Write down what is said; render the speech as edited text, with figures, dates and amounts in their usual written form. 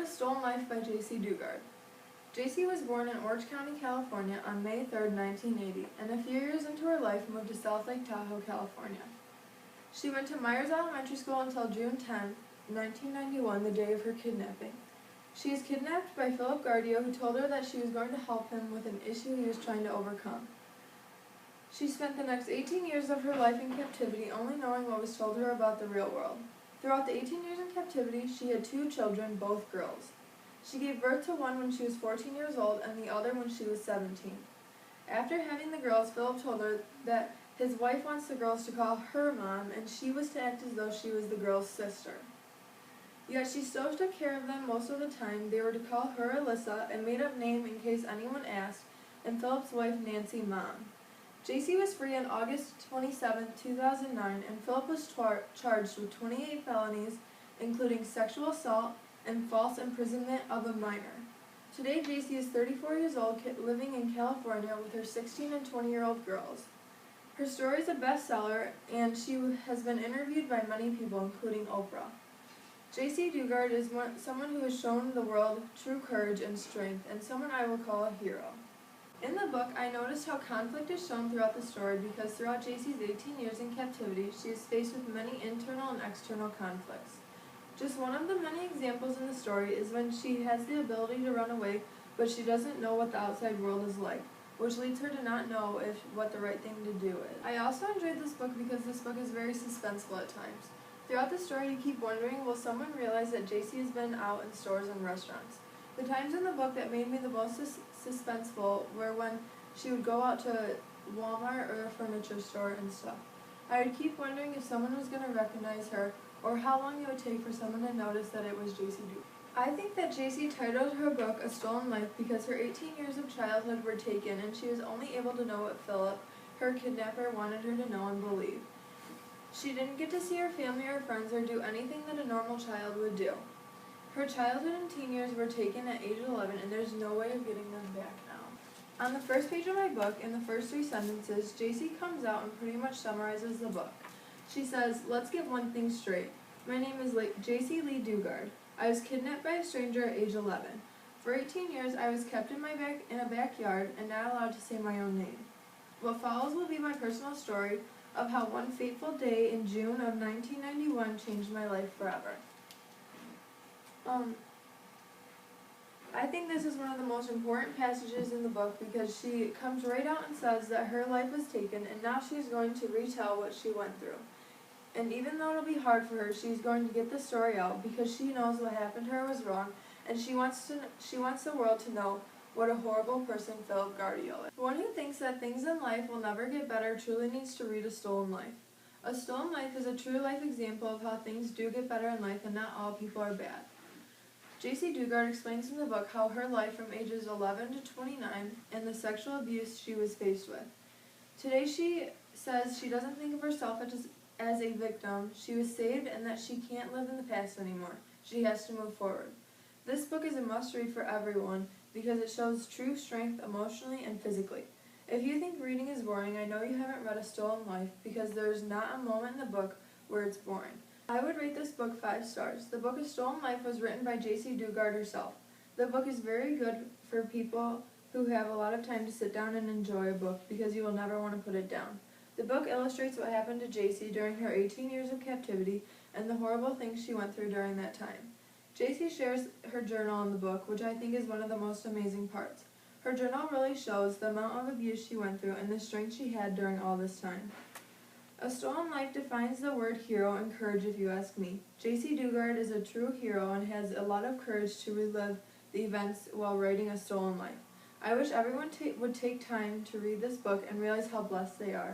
A Stolen Life by J.C. Dugard. J.C. was born in Orange County, California on May 3, 1980, and a few years into her life moved to South Lake Tahoe, California. She went to Myers Elementary School until June 10, 1991, the day of her kidnapping. She is kidnapped by Philip Gardio, who told her that she was going to help him with an issue he was trying to overcome. She spent the next 18 years of her life in captivity, only knowing what was told her about the real world. Throughout the 18 years in captivity, she had 2 children, both girls. She gave birth to one when she was 14 years old and the other when she was 17. After having the girls, Philip told her that his wife wants the girls to call her mom, and she was to act as though she was the girls' sister. Yet she still took care of them most of the time. They were to call her Alyssa, a made-up name in case anyone asked, and Philip's wife Nancy Mom. J.C. was free on August 27, 2009, and Philip was charged with 28 felonies, including sexual assault and false imprisonment of a minor. Today, J.C. is 34 years old, living in California with her 16 and 20-year-old girls. Her story is a bestseller, and she has been interviewed by many people, including Oprah. J.C. Dugard is someone who has shown the world true courage and strength, and someone I will call a hero. In the book, I noticed how conflict is shown throughout the story because throughout J.C.'s 18 years in captivity, she is faced with many internal and external conflicts. Just one of the many examples in the story is when she has the ability to run away, but she doesn't know what the outside world is like, which leads her to not know what the right thing to do is. I also enjoyed this book because this book is very suspenseful at times. Throughout the story, you keep wondering, will someone realize that J.C. has been out in stores and restaurants? The times in the book that made me the most suspenseful were when she would go out to Walmart or a furniture store and stuff. I would keep wondering if someone was going to recognize her or how long it would take for someone to notice that it was J.C. Dugard. I think that J.C. titled her book A Stolen Life because her 18 years of childhood were taken and she was only able to know what Philip, her kidnapper, wanted her to know and believe. She didn't get to see her family or friends or do anything that a normal child would do. Her childhood and teen years were taken at age 11, and there's no way of getting them back now. On the first page of my book, in the first 3 sentences, J.C. comes out and pretty much summarizes the book. She says, "Let's get one thing straight. My name is J.C. Lee Dugard. I was kidnapped by a stranger at age 11. For 18 years, I was kept in a backyard and not allowed to say my own name. What follows will be my personal story of how one fateful day in June of 1991 changed my life forever." I think this is one of the most important passages in the book because she comes right out and says that her life was taken and now she's going to retell what she went through. And even though it'll be hard for her, she's going to get the story out because she knows what happened to her was wrong, and she wants the world to know what a horrible person Philip Gardio is. One who thinks that things in life will never get better truly needs to read A Stolen Life. A Stolen Life is a true life example of how things do get better in life and not all people are bad. J.C. Dugard explains in the book how her life from ages 11 to 29 and the sexual abuse she was faced with. Today she says she doesn't think of herself as a victim. She was saved and that she can't live in the past anymore. She has to move forward. This book is a must-read for everyone because it shows true strength emotionally and physically. If you think reading is boring, I know you haven't read A Stolen Life because there is not a moment in the book where it's boring. I would rate this book 5 stars. The book A Stolen Life was written by J.C. Dugard herself. The book is very good for people who have a lot of time to sit down and enjoy a book because you will never want to put it down. The book illustrates what happened to J.C. during her 18 years of captivity and the horrible things she went through during that time. J.C. shares her journal in the book, which I think is one of the most amazing parts. Her journal really shows the amount of abuse she went through and the strength she had during all this time. A Stolen Life defines the word hero and courage if you ask me. J.C. Dugard is a true hero and has a lot of courage to relive the events while writing A Stolen Life. I wish everyone would take time to read this book and realize how blessed they are.